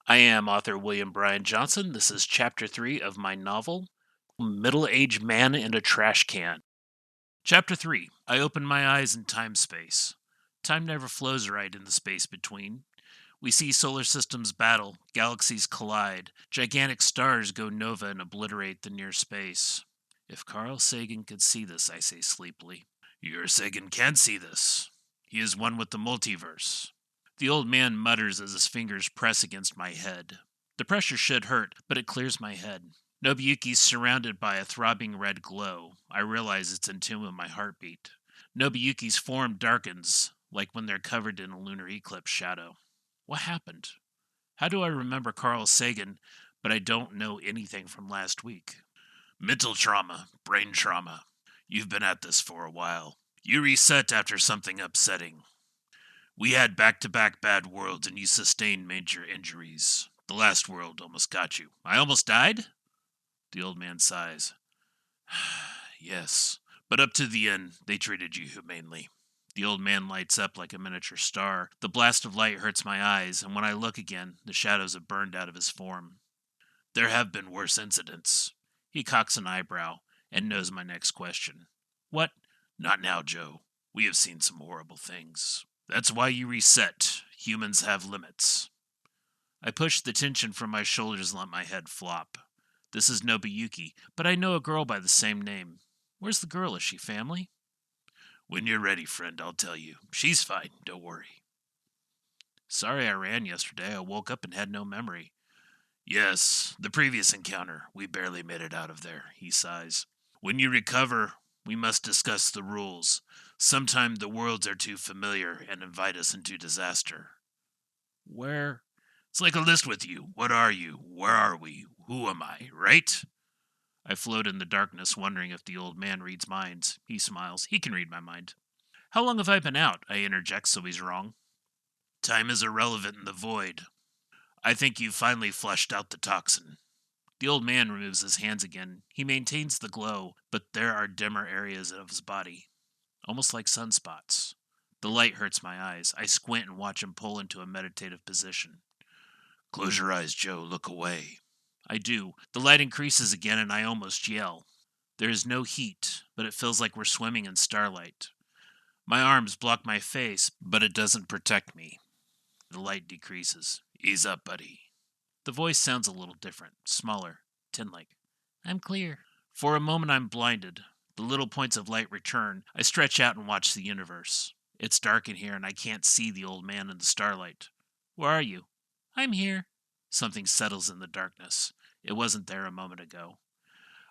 I am author William Bryan Johnson. This is chapter 3 of my novel, Middle Aged Man in a Trash Can. Chapter 3. I open my eyes in time space. Time never flows right in the space between. We see solar systems battle, galaxies collide, gigantic stars go nova and obliterate the near space. If Carl Sagan could see this, I say sleepily. Your Sagan can see this. He is one with the multiverse. The old man mutters as his fingers press against my head. The pressure should hurt, but it clears my head. Nobuyuki's surrounded by a throbbing red glow. I realize it's in tune with my heartbeat. Nobuyuki's form darkens, like when they're covered in a lunar eclipse shadow. What happened? How do I remember Carl Sagan, but I don't know anything from last week? Mental trauma, brain trauma. You've been at this for a while. You reset after something upsetting. We had back-to-back bad worlds and you sustained major injuries. The last world almost got you. I almost died? The old man sighs. Yes, but up to the end, they treated you humanely. The old man lights up like a miniature star. The blast of light hurts my eyes, and when I look again, the shadows have burned out of his form. There have been worse incidents. He cocks an eyebrow and knows my next question. What? Not now, Joe. We have seen some horrible things. That's why you reset. Humans have limits. I push the tension from my shoulders and let my head flop. This is Nobuyuki, but I know a girl by the same name. Where's the girl? Is she family? When you're ready, friend, I'll tell you. She's fine, don't worry. Sorry I ran yesterday. I woke up and had no memory. Yes, the previous encounter. We barely made it out of there, he sighs. When you recover, we must discuss the rules. Sometimes the worlds are too familiar and invite us into disaster. Where? It's like a list with you. What are you? Where are we? Who am I? Right? I float in the darkness, wondering if the old man reads minds. He smiles. He can read my mind. How long have I been out? I interject so he's wrong. Time is irrelevant in the void. I think you've finally flushed out the toxin. The old man removes his hands again. He maintains the glow, but there are dimmer areas of his body, almost like sunspots. The light hurts my eyes. I squint and watch him pull into a meditative position. Close your eyes, Joe. Look away. I do. The light increases again and I almost yell. There is no heat, but it feels like we're swimming in starlight. My arms block my face, but it doesn't protect me. The light decreases. Ease up, buddy. The voice sounds a little different, smaller, tin-like. I'm clear. For a moment I'm blinded. The little points of light return. I stretch out and watch the universe. It's dark in here and I can't see the old man in the starlight. Where are you? I'm here. Something settles in the darkness. It wasn't there a moment ago.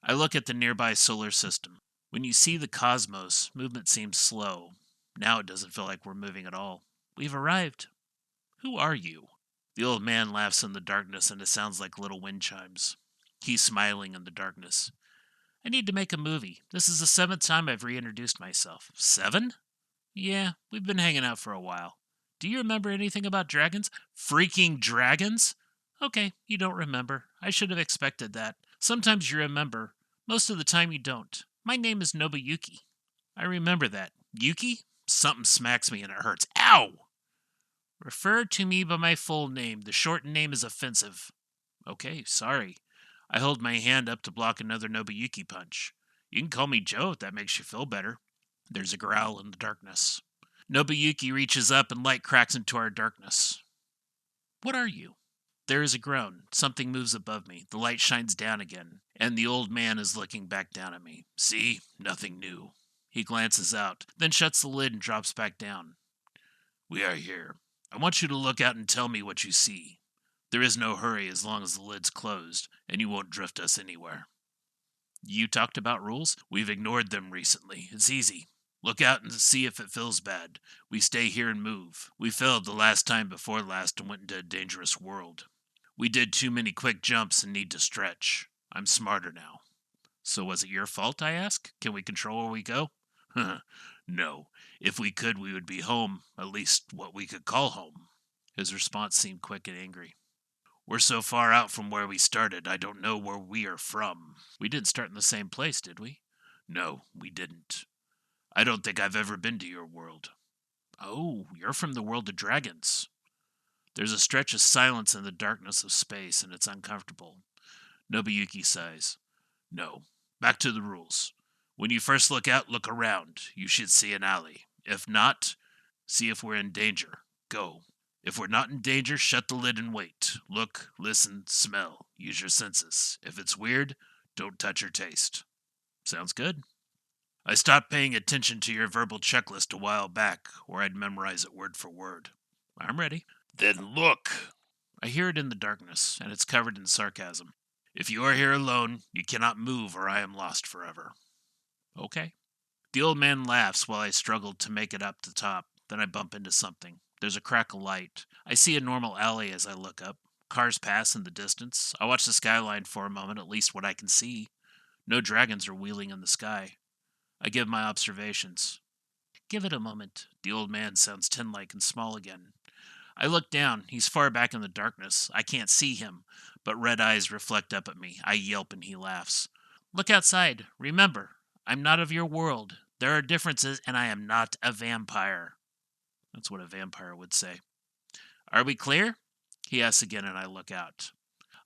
I look at the nearby solar system. When you see the cosmos, movement seems slow. Now it doesn't feel like we're moving at all. We've arrived. Who are you? The old man laughs in the darkness and it sounds like little wind chimes. He's smiling in the darkness. I need to make a movie. This is the 7th time I've reintroduced myself. 7? Yeah, we've been hanging out for a while. Do you remember anything about dragons? Freaking dragons? Okay, you don't remember. I should have expected that. Sometimes you remember. Most of the time you don't. My name is Nobuyuki. I remember that. Yuki? Something smacks me and it hurts. Ow! Refer to me by my full name. The shortened name is offensive. Okay, sorry. I hold my hand up to block another Nobuyuki punch. You can call me Joe if that makes you feel better. There's a growl in the darkness. Nobuyuki reaches up and light cracks into our darkness. What are you? There is a groan. Something moves above me. The light shines down again, and the old man is looking back down at me. See? Nothing new. He glances out, then shuts the lid and drops back down. We are here. I want you to look out and tell me what you see. There is no hurry as long as the lid's closed, and you won't drift us anywhere. You talked about rules? We've ignored them recently. It's easy. Look out and see if it feels bad. We stay here and move. We failed the last time before last and went into a dangerous world. We did too many quick jumps and need to stretch. I'm smarter now. So was it your fault, I ask? Can we control where we go? No. If we could, we would be home, at least what we could call home. His response seemed quick and angry. We're so far out from where we started, I don't know where we are from. We didn't start in the same place, did we? No, we didn't. I don't think I've ever been to your world. Oh, you're from the world of dragons. There's a stretch of silence in the darkness of space, and it's uncomfortable. Nobuyuki sighs. No. Back to the rules. When you first look out, look around. You should see an alley. If not, see if we're in danger. Go. If we're not in danger, shut the lid and wait. Look, listen, smell. Use your senses. If it's weird, don't touch or taste. Sounds good. I stopped paying attention to your verbal checklist a while back, or I'd memorize it word for word. I'm ready. Then look. I hear it in the darkness, and it's covered in sarcasm. If you are here alone, you cannot move or I am lost forever. Okay. The old man laughs while I struggle to make it up the top. Then I bump into something. There's a crack of light. I see a normal alley as I look up. Cars pass in the distance. I watch the skyline for a moment, at least what I can see. No dragons are wheeling in the sky. I give my observations. Give it a moment. The old man sounds tin-like and small again. I look down. He's far back in the darkness. I can't see him, but red eyes reflect up at me. I yelp and he laughs. Look outside. Remember, I'm not of your world. There are differences, and I am not a vampire. That's what a vampire would say. Are we clear? He asks again, and I look out.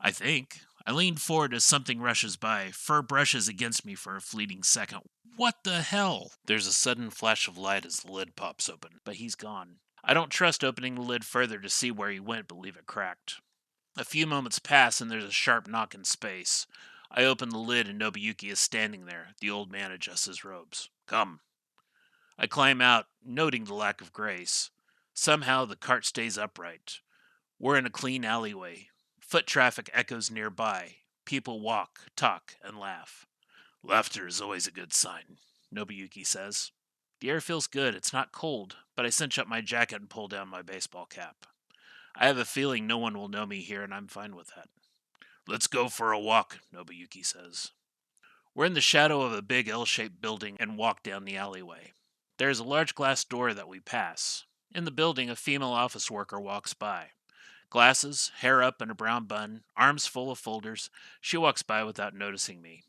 I think. I lean forward as something rushes by. Fur brushes against me for a fleeting second. What the hell? There's a sudden flash of light as the lid pops open, but he's gone. I don't trust opening the lid further to see where he went, but leave it cracked. A few moments pass, and there's a sharp knock in space. I open the lid, and Nobuyuki is standing there. The old man adjusts his robes. Come. I climb out, noting the lack of grace. Somehow the cart stays upright. We're in a clean alleyway. Foot traffic echoes nearby. People walk, talk, and laugh. Laughter is always a good sign, Nobuyuki says. The air feels good. It's not cold, but I cinch up my jacket and pull down my baseball cap. I have a feeling no one will know me here, and I'm fine with that. Let's go for a walk, Nobuyuki says. We're in the shadow of a big L-shaped building and walk down the alleyway. There is a large glass door that we pass. In the building, a female office worker walks by. Glasses, hair up in a brown bun, arms full of folders, she walks by without noticing me.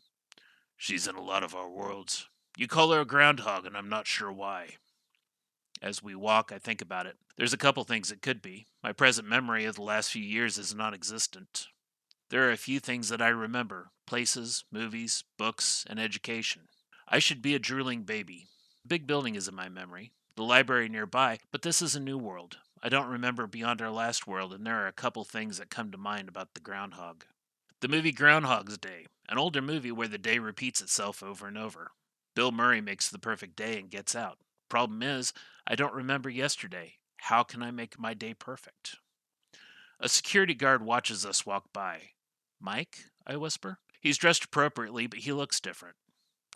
She's in a lot of our worlds. You call her a groundhog, and I'm not sure why. As we walk, I think about it. There's a couple things it could be. My present memory of the last few years is non-existent. There are a few things that I remember. Places, movies, books, and education. I should be a drooling baby. A big building is in my memory. The library nearby, but this is a new world. I don't remember Beyond Our Last World, and there are a couple things that come to mind about the groundhog. The movie Groundhog's Day, an older movie where the day repeats itself over and over. Bill Murray makes the perfect day and gets out. Problem is, I don't remember yesterday. How can I make my day perfect? A security guard watches us walk by. Mike? I whisper. He's dressed appropriately, but he looks different.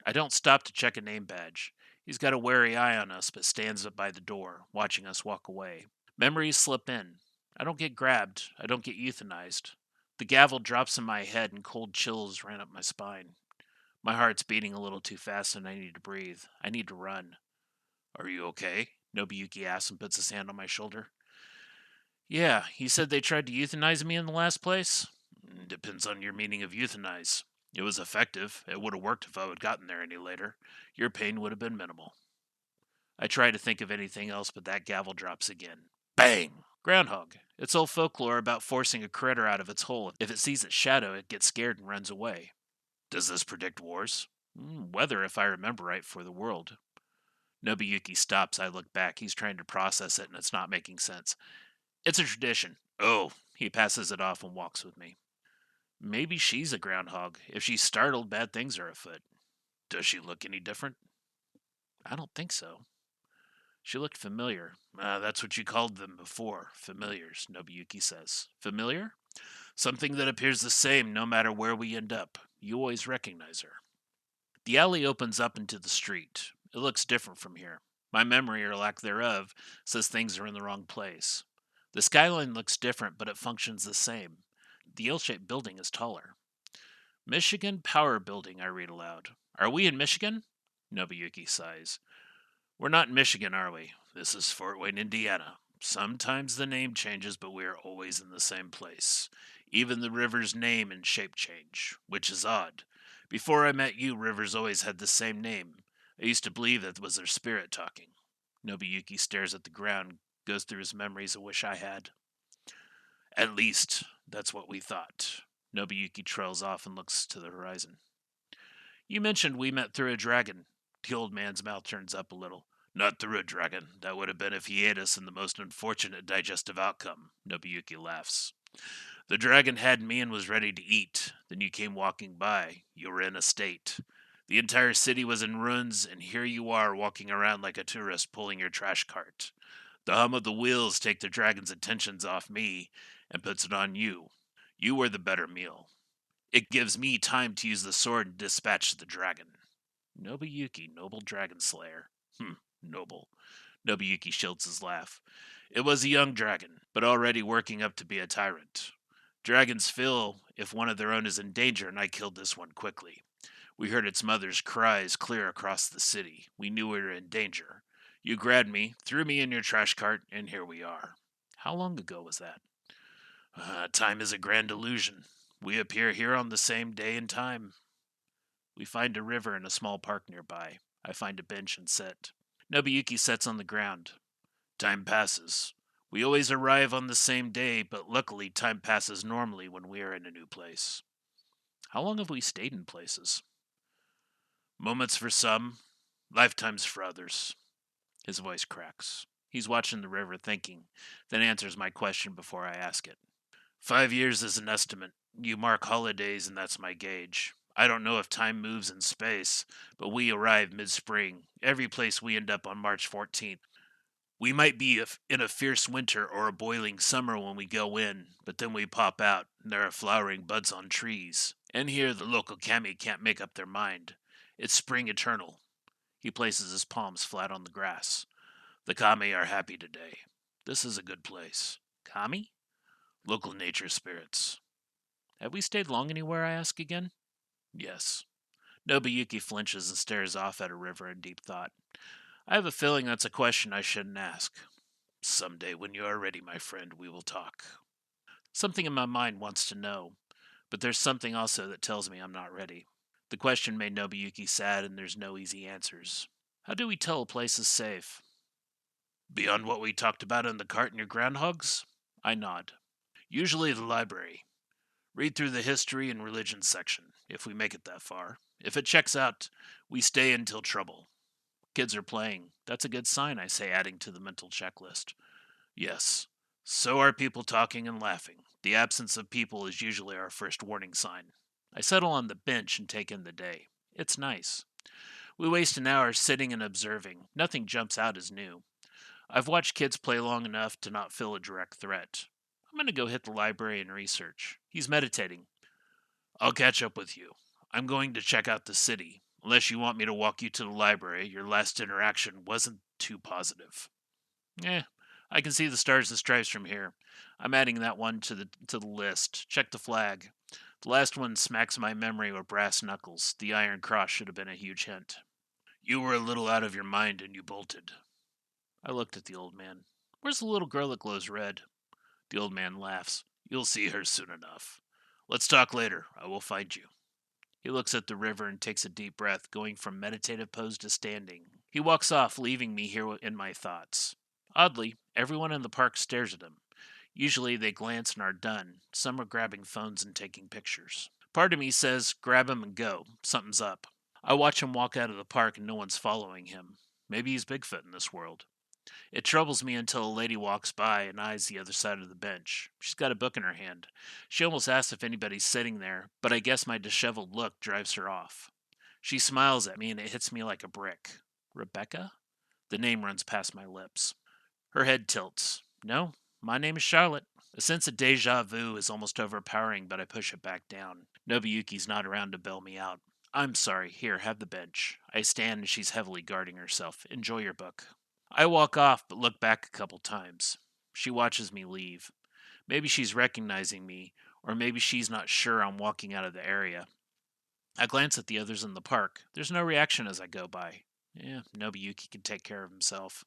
I don't stop to check a name badge. He's got a wary eye on us, but stands up by the door, watching us walk away. Memories slip in. I don't get grabbed. I don't get euthanized. The gavel drops in my head and cold chills ran up my spine. My heart's beating a little too fast and I need to breathe. I need to run. Are you okay? Nobuyuki asks and puts his hand on my shoulder. Yeah, he said they tried to euthanize me in the last place? Depends on your meaning of euthanize. It was effective. It would have worked if I had gotten there any later. Your pain would have been minimal. I try to think of anything else, but that gavel drops again. Bang! Groundhog. It's old folklore about forcing a critter out of its hole. If it sees its shadow, it gets scared and runs away. Does this predict wars? Weather, if I remember right, for the world. Nobuyuki stops. I look back. He's trying to process it, and it's not making sense. It's a tradition. Oh, he passes it off and walks with me. Maybe she's a groundhog. If she's startled, bad things are afoot. Does she look any different? I don't think so. She looked familiar. That's what you called them before. Familiars, Nobuyuki says. Familiar? Something that appears the same no matter where we end up. You always recognize her. The alley opens up into the street. It looks different from here. My memory, or lack thereof, says things are in the wrong place. The skyline looks different, but it functions the same. The L-shaped building is taller. Michigan Power Building, I read aloud. Are we in Michigan? Nobuyuki sighs. We're not in Michigan, are we? This is Fort Wayne, Indiana. Sometimes the name changes, but we are always in the same place. Even the river's name and shape change, which is odd. Before I met you, rivers always had the same name. I used to believe that was their spirit talking. Nobuyuki stares at the ground, goes through his memories I wish I had. At least, that's what we thought. Nobuyuki trails off and looks to the horizon. You mentioned we met through a dragon. The old man's mouth turns up a little. Not through a dragon. That would have been if he ate us in the most unfortunate digestive outcome. Nobuyuki laughs. The dragon had me and was ready to eat. Then you came walking by. You were in a state. The entire city was in ruins, and here you are walking around like a tourist pulling your trash cart. The hum of the wheels take the dragon's attentions off me and puts it on you. You were the better meal. It gives me time to use the sword and dispatch the dragon. Nobuyuki, noble dragon slayer. Noble. Nobuyuki shields his laugh. It was a young dragon, but already working up to be a tyrant. Dragons feel if one of their own is in danger, and I killed this one quickly. We heard its mother's cries clear across the city. We knew we were in danger. You grabbed me, threw me in your trash cart, and here we are. How long ago was that? Time is a grand illusion. We appear here on the same day and time. We find a river and a small park nearby. I find a bench and sit. Nobuyuki sits on the ground. Time passes. We always arrive on the same day, but luckily time passes normally when we are in a new place. How long have we stayed in places? Moments for some, lifetimes for others. His voice cracks. He's watching the river thinking, then answers my question before I ask it. 5 years is an estimate. You mark holidays and that's my gauge. I don't know if time moves in space, but we arrive mid-spring. Every place we end up on March 14th. We might be in a fierce winter or a boiling summer when we go in, but then we pop out and there are flowering buds on trees. And here the local kami can't make up their mind. It's spring eternal. He places his palms flat on the grass. The kami are happy today. This is a good place. Kami? Local nature spirits. Have we stayed long anywhere, I ask again? Yes. Nobuyuki flinches and stares off at a river in deep thought. I have a feeling that's a question I shouldn't ask. Someday, when you are ready, my friend, we will talk. Something in my mind wants to know, but there's something also that tells me I'm not ready. The question made Nobuyuki sad, and there's no easy answers. How do we tell a place is safe? Beyond what we talked about in the cart and your groundhogs? I nod. Usually the library. Read through the history and religion section, if we make it that far. If it checks out, we stay until trouble. Kids are playing. That's a good sign, I say, adding to the mental checklist. Yes. So are people talking and laughing. The absence of people is usually our first warning sign. I settle on the bench and take in the day. It's nice. We waste an hour sitting and observing. Nothing jumps out as new. I've watched kids play long enough to not feel a direct threat. I'm going to go hit the library and research. He's meditating. I'll catch up with you. I'm going to check out the city. Unless you want me to walk you to the library, your last interaction wasn't too positive. I can see the stars and stripes from here. I'm adding that one to the list. Check the flag. The last one smacks my memory with brass knuckles. The Iron Cross should have been a huge hint. You were a little out of your mind and you bolted. I looked at the old man. Where's the little girl that glows red? The old man laughs. You'll see her soon enough. Let's talk later. I will find you. He looks at the river and takes a deep breath, going from meditative pose to standing. He walks off, leaving me here in my thoughts. Oddly, everyone in the park stares at him. Usually they glance and are done. Some are grabbing phones and taking pictures. Part of me says, grab him and go. Something's up. I watch him walk out of the park and no one's following him. Maybe he's Bigfoot in this world. It troubles me until a lady walks by and eyes the other side of the bench. She's got a book in her hand. She almost asks if anybody's sitting there, but I guess my disheveled look drives her off. She smiles at me and it hits me like a brick. Rebecca? The name runs past my lips. Her head tilts. No, my name is Charlotte. A sense of deja vu is almost overpowering, but I push it back down. Nobuyuki's not around to bail me out. I'm sorry. Here, have the bench. I stand and she's heavily guarding herself. Enjoy your book. I walk off, but look back a couple times. She watches me leave. Maybe she's recognizing me, or maybe she's not sure I'm walking out of the area. I glance at the others in the park. There's no reaction as I go by. Nobuyuki can take care of himself.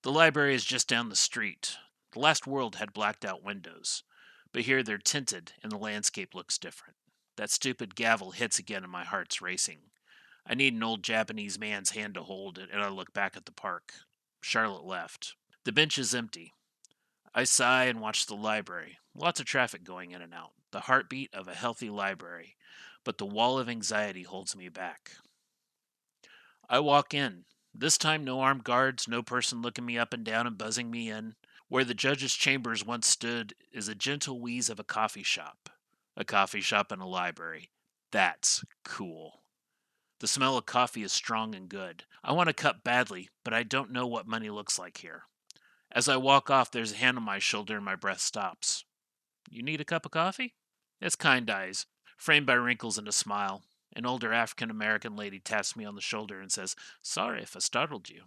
The library is just down the street. The last world had blacked out windows, but here they're tinted and the landscape looks different. That stupid gavel hits again and my heart's racing. I need an old Japanese man's hand to hold it, and I look back at the park. Charlotte left. The bench is empty. I sigh and watch the library. lots of traffic going in and out, the heartbeat of a healthy library, but the wall of anxiety holds me back. I walk in. This time, no armed guards, no person looking me up and down and buzzing me in. Where the judge's chambers once stood is a gentle wheeze of a coffee shop. A coffee shop and a library. That's cool. The smell of coffee is strong and good. I want to cut badly, but I don't know what money looks like here. As I walk off, there's a hand on my shoulder and my breath stops. You need a cup of coffee? It's kind eyes, framed by wrinkles and a smile. An older African American lady taps me on the shoulder and says, "Sorry if I startled you."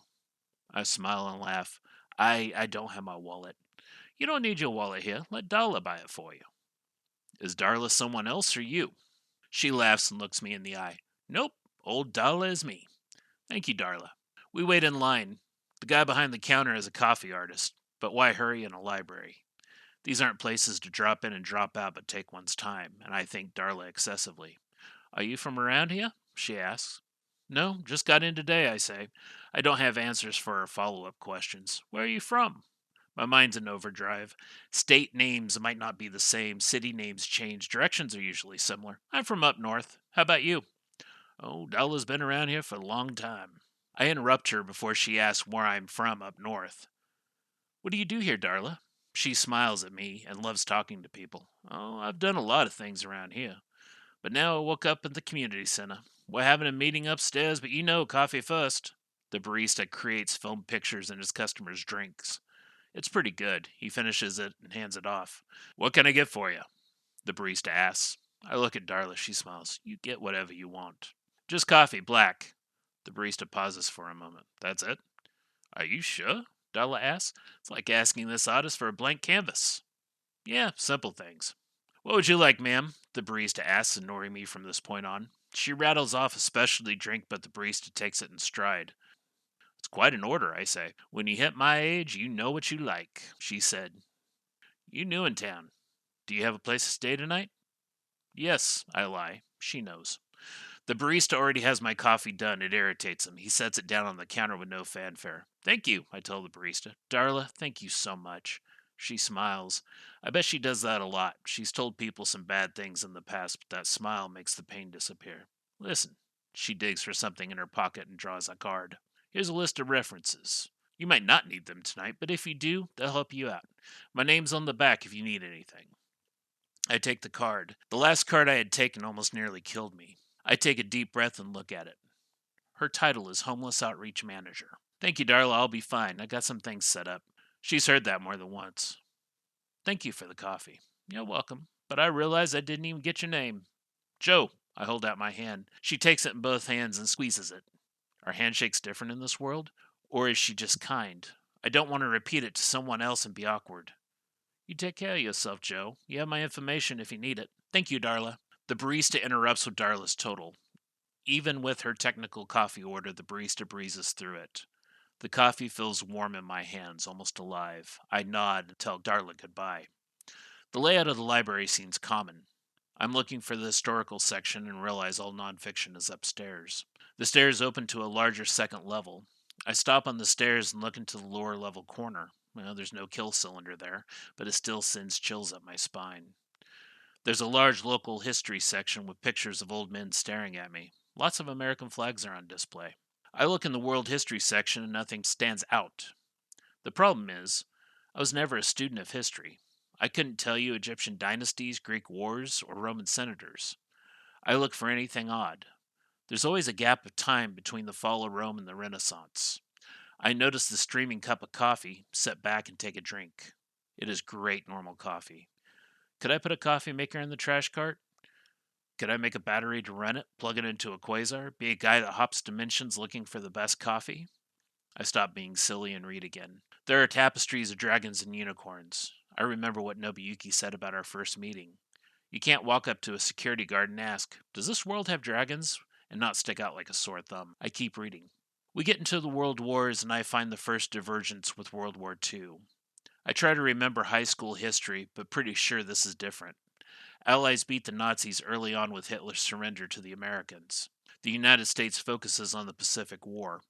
I smile and laugh. I don't have my wallet. "You don't need your wallet here. Let Darla buy it for you." "Is Darla someone else or you?" She laughs and looks me in the eye. "Nope, old Darla is me." "Thank you, Darla." We wait in line. The guy behind the counter is a coffee artist, but why hurry in a library? These aren't places to drop in and drop out but take one's time, and I thank Darla excessively. "Are you from around here?" she asks. "No, just got in today," I say. I don't have answers for her follow-up questions. "Where are you from?" My mind's in overdrive. State names might not be the same, city names change, directions are usually similar. "I'm from up north. How about you?" "Oh, Darla's been around here for a long time." I interrupt her before she asks where I'm from up north. "What do you do here, Darla?" She smiles at me and loves talking to people. "Oh, I've done a lot of things around here. But now I woke up at the community center. We're having a meeting upstairs, but you know, coffee first." The barista creates film pictures in his customers' drinks. It's pretty good. He finishes it and hands it off. "What can I get for you?" the barista asks. I look at Darla. She smiles. "You get whatever you want." "Just coffee, black." The barista pauses for a moment. "That's it?" "Are you sure?" Darla asks. It's like asking this artist for a blank canvas. "Yeah, simple things." "What would you like, ma'am?" the barista asks, ignoring me from this point on. She rattles off a specialty drink, but the barista takes it in stride. "It's quite an order," I say. "When you hit my age, you know what you like," she said. "You new in town. Do you have a place to stay tonight?" "Yes," I lie. She knows. The barista already has my coffee done. It irritates him. He sets it down on the counter with no fanfare. "Thank you," I tell the barista. "Darla, thank you so much." She smiles. I bet she does that a lot. She's told people some bad things in the past, but that smile makes the pain disappear. "Listen." She digs for something in her pocket and draws a card. "Here's a list of references. You might not need them tonight, but if you do, they'll help you out. My name's on the back if you need anything." I take the card. The last card I had taken almost nearly killed me. I take a deep breath and look at it. Her title is Homeless Outreach Manager. "Thank you, Darla. I'll be fine. I got some things set up." She's heard that more than once. "Thank you for the coffee." "You're welcome. But I realize I didn't even get your name." "Joe." I hold out my hand. She takes it in both hands and squeezes it. Are handshakes different in this world? Or is she just kind? I don't want to repeat it to someone else and be awkward. "You take care of yourself, Joe. You have my information if you need it." "Thank you, Darla." The barista interrupts with Darla's total. Even with her technical coffee order, the barista breezes through it. The coffee feels warm in my hands, almost alive. I nod and tell Darla goodbye. The layout of the library seems common. I'm looking for the historical section and realize all nonfiction is upstairs. The stairs open to a larger second level. I stop on the stairs and look into the lower level corner. Well, there's no kill cylinder there, but it still sends chills up my spine. There's a large local history section with pictures of old men staring at me. Lots of American flags are on display. I look in the world history section and nothing stands out. The problem is, I was never a student of history. I couldn't tell you Egyptian dynasties, Greek wars, or Roman senators. I look for anything odd. There's always a gap of time between the fall of Rome and the Renaissance. I notice the streaming cup of coffee, sit back and take a drink. It is great normal coffee. Could I put a coffee maker in the trash cart? Could I make a battery to run it, plug it into a quasar, be a guy that hops dimensions looking for the best coffee? I stop being silly and read again. There are tapestries of dragons and unicorns. I remember what Nobuyuki said about our first meeting. You can't walk up to a security guard and ask, "Does this world have dragons?" and not stick out like a sore thumb. I keep reading. We get into the World Wars, and I find the first divergence with World War II. I try to remember high school history, but pretty sure this is different. Allies beat the Nazis early on with Hitler's surrender to the Americans. The United States focuses on the Pacific War,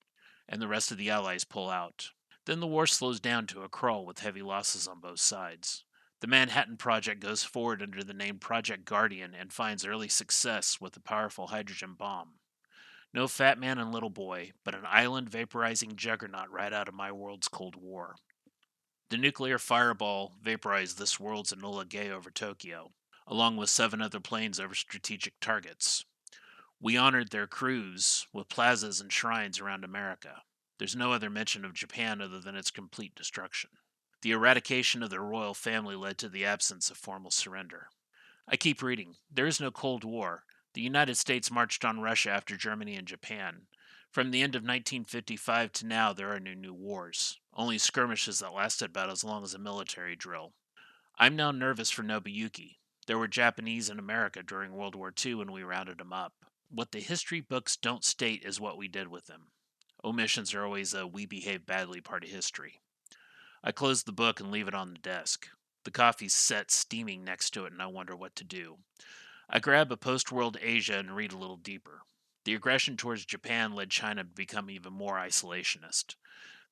and the rest of the Allies pull out. Then the war slows down to a crawl with heavy losses on both sides. The Manhattan Project goes forward under the name Project Guardian and finds early success with the powerful hydrogen bomb. No fat man and little boy, but an island vaporizing juggernaut right out of my world's Cold War. The nuclear fireball vaporized this world's Enola Gay over Tokyo, along with 7 other planes over strategic targets. We honored their crews with plazas and shrines around America. There's no other mention of Japan other than its complete destruction. The eradication of the royal family led to the absence of formal surrender. I keep reading. There is no Cold War. The United States marched on Russia after Germany and Japan. From the end of 1955 to now, there are no new wars, only skirmishes that lasted about as long as a military drill. I'm now nervous for Nobuyuki. There were Japanese in America during World War II and we rounded them up. What the history books don't state is what we did with them. Omissions are always a we behave badly part of history. I close the book and leave it on the desk. The coffee's set steaming next to it, and I wonder what to do. I grab a post world Asia and read a little deeper. The aggression towards Japan led China to become even more isolationist.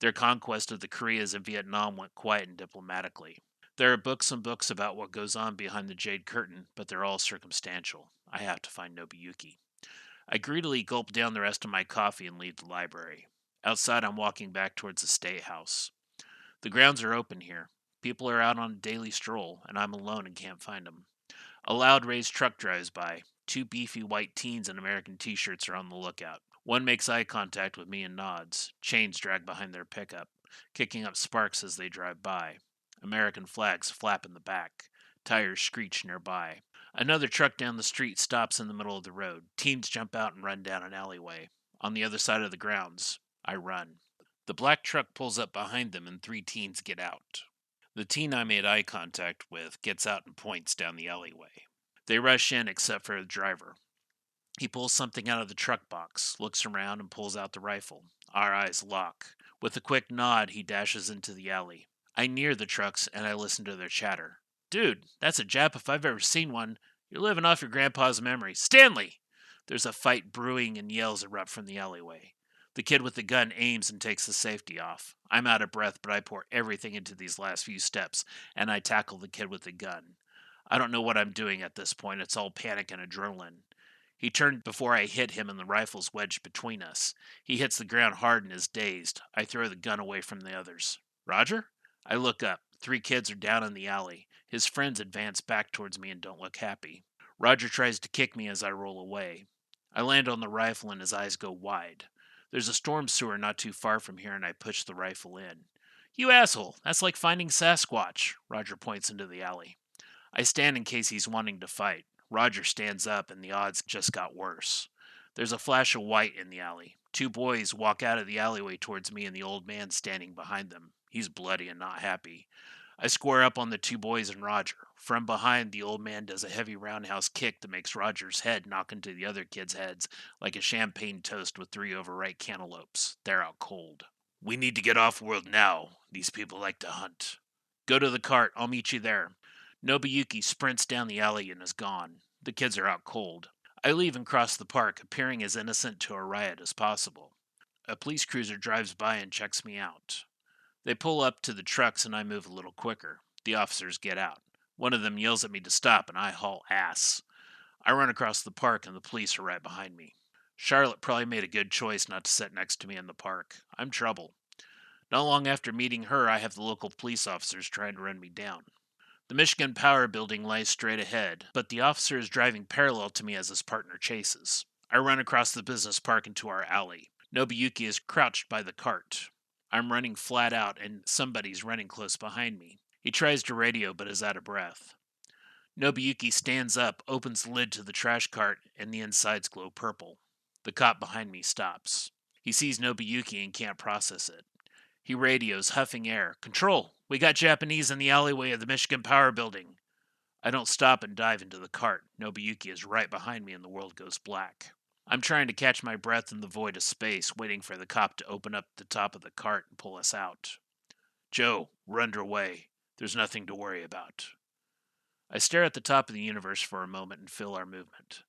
Their conquest of the Koreas and Vietnam went quiet and diplomatically. There are books and books about what goes on behind the Jade Curtain, but they're all circumstantial. I have to find Nobuyuki. I greedily gulp down the rest of my coffee and leave the library. Outside, I'm walking back towards the State House. The grounds are open here. People are out on a daily stroll, and I'm alone and can't find them. A loud raised truck drives by. 2 beefy white teens in American t shirts are on the lookout. One makes eye contact with me and nods. Chains drag behind their pickup, kicking up sparks as they drive by. American flags flap in the back. Tires screech nearby. Another truck down the street stops in the middle of the road. Teens jump out and run down an alleyway. On the other side of the grounds, I run. The black truck pulls up behind them and 3 teens get out. The teen I made eye contact with gets out and points down the alleyway. They rush in except for the driver. He pulls something out of the truck box, looks around, and pulls out the rifle. Our eyes lock. With a quick nod, he dashes into the alley. I near the trucks and I listen to their chatter. Dude, that's a Jap if I've ever seen one. You're living off your grandpa's memory. Stanley! There's a fight brewing and yells erupt from the alleyway. The kid with the gun aims and takes the safety off. I'm out of breath, but I pour everything into these last few steps, and I tackle the kid with the gun. I don't know what I'm doing at this point. It's all panic and adrenaline. He turned before I hit him, and the rifle's wedged between us. He hits the ground hard and is dazed. I throw the gun away from the others. Roger? I look up. 3 kids are down in the alley. His friends advance back towards me and don't look happy. Roger tries to kick me as I roll away. I land on the rifle and his eyes go wide. There's a storm sewer not too far from here, and I push the rifle in. You asshole! That's like finding Sasquatch, Roger points into the alley. I stand in case he's wanting to fight. Roger stands up, and the odds just got worse. There's a flash of white in the alley. 2 boys walk out of the alleyway towards me, and the old man standing behind them. He's bloody and not happy. I square up on the 2 boys and Roger. From behind, the old man does a heavy roundhouse kick that makes Roger's head knock into the other kids' heads like a champagne toast with 3 overripe cantaloupes. They're out cold. We need to get off world now. These people like to hunt. Go to the cart. I'll meet you there. Nobuyuki sprints down the alley and is gone. The kids are out cold. I leave and cross the park, appearing as innocent to a riot as possible. A police cruiser drives by and checks me out. They pull up to the trucks and I move a little quicker. The officers get out. One of them yells at me to stop and I haul ass. I run across the park and the police are right behind me. Charlotte probably made a good choice not to sit next to me in the park. I'm trouble. Not long after meeting her, I have the local police officers trying to run me down. The Michigan Power Building lies straight ahead, but the officer is driving parallel to me as his partner chases. I run across the business park into our alley. Nobuyuki is crouched by the cart. I'm running flat out, and somebody's running close behind me. He tries to radio, but is out of breath. Nobuyuki stands up, opens the lid to the trash cart, and the insides glow purple. The cop behind me stops. He sees Nobuyuki and can't process it. He radios, huffing air. Control! We got Japanese in the alleyway of the Michigan Power Building. I don't stop and dive into the cart. Nobuyuki is right behind me and the world goes black. I'm trying to catch my breath in the void of space, waiting for the cop to open up the top of the cart and pull us out. Joe, we're underway. There's nothing to worry about. I stare at the top of the universe for a moment and feel our movement.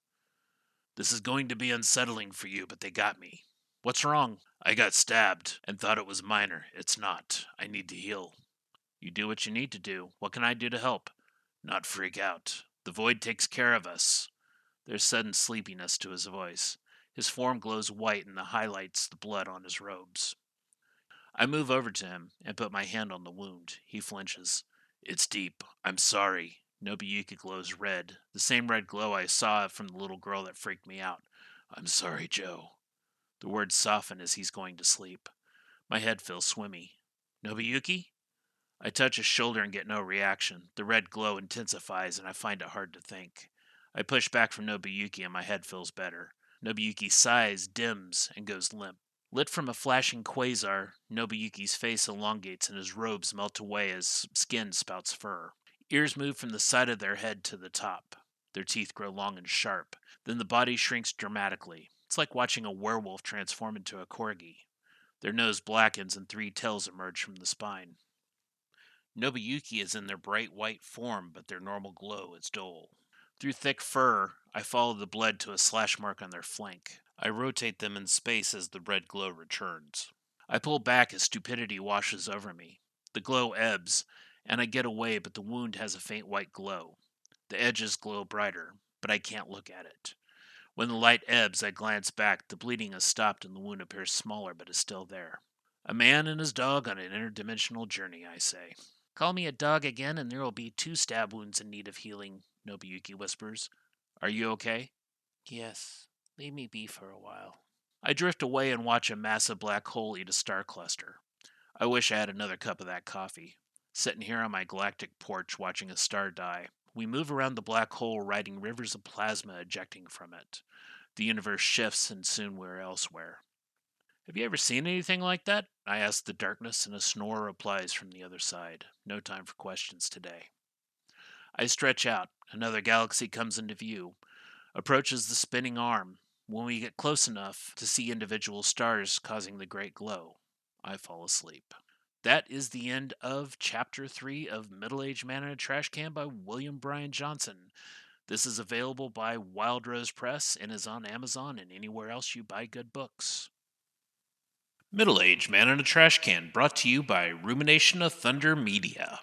This is going to be unsettling for you, but they got me. What's wrong? I got stabbed and thought it was minor. It's not. I need to heal. You do what you need to do. What can I do to help? Not freak out. The void takes care of us. There's sudden sleepiness to his voice. His form glows white and highlights the blood on his robes. I move over to him and put my hand on the wound. He flinches. It's deep. I'm sorry. Nobuyuki glows red, the same red glow I saw from the little girl that freaked me out. I'm sorry, Joe. The words soften as he's going to sleep. My head feels swimmy. Nobuyuki? I touch his shoulder and get no reaction. The red glow intensifies and I find it hard to think. I push back from Nobuyuki and my head feels better. Nobuyuki sighs, dims, and goes limp. Lit from a flashing quasar, Nobuyuki's face elongates and his robes melt away as skin spouts fur. Ears move from the side of their head to the top. Their teeth grow long and sharp. Then the body shrinks dramatically. It's like watching a werewolf transform into a corgi. Their nose blackens and 3 tails emerge from the spine. Nobuyuki is in their bright white form, but their normal glow is dull. Through thick fur, I follow the blood to a slash mark on their flank. I rotate them in space as the red glow returns. I pull back as stupidity washes over me. The glow ebbs, and I get away, but the wound has a faint white glow. The edges glow brighter, but I can't look at it. When the light ebbs, I glance back. The bleeding has stopped and the wound appears smaller, but is still there. A man and his dog on an interdimensional journey, I say. Call me a dog again, and there will be 2 stab wounds in need of healing, Nobuyuki whispers. Are you okay? Yes. Leave me be for a while. I drift away and watch a massive black hole eat a star cluster. I wish I had another cup of that coffee. Sitting here on my galactic porch watching a star die, we move around the black hole riding rivers of plasma ejecting from it. The universe shifts and soon we're elsewhere. Have you ever seen anything like that? I ask the darkness, and a snore replies from the other side. No time for questions today. I stretch out. Another galaxy comes into view, approaches the spinning arm. When we get close enough to see individual stars causing the great glow, I fall asleep. That is the end of Chapter 3 of Middle-Aged Man in a Trash Can by William Bryan Johnson. This is available by Wild Rose Press and is on Amazon and anywhere else you buy good books. Middle-Aged Man in a Trash Can, brought to you by Rumination of Thunder Media.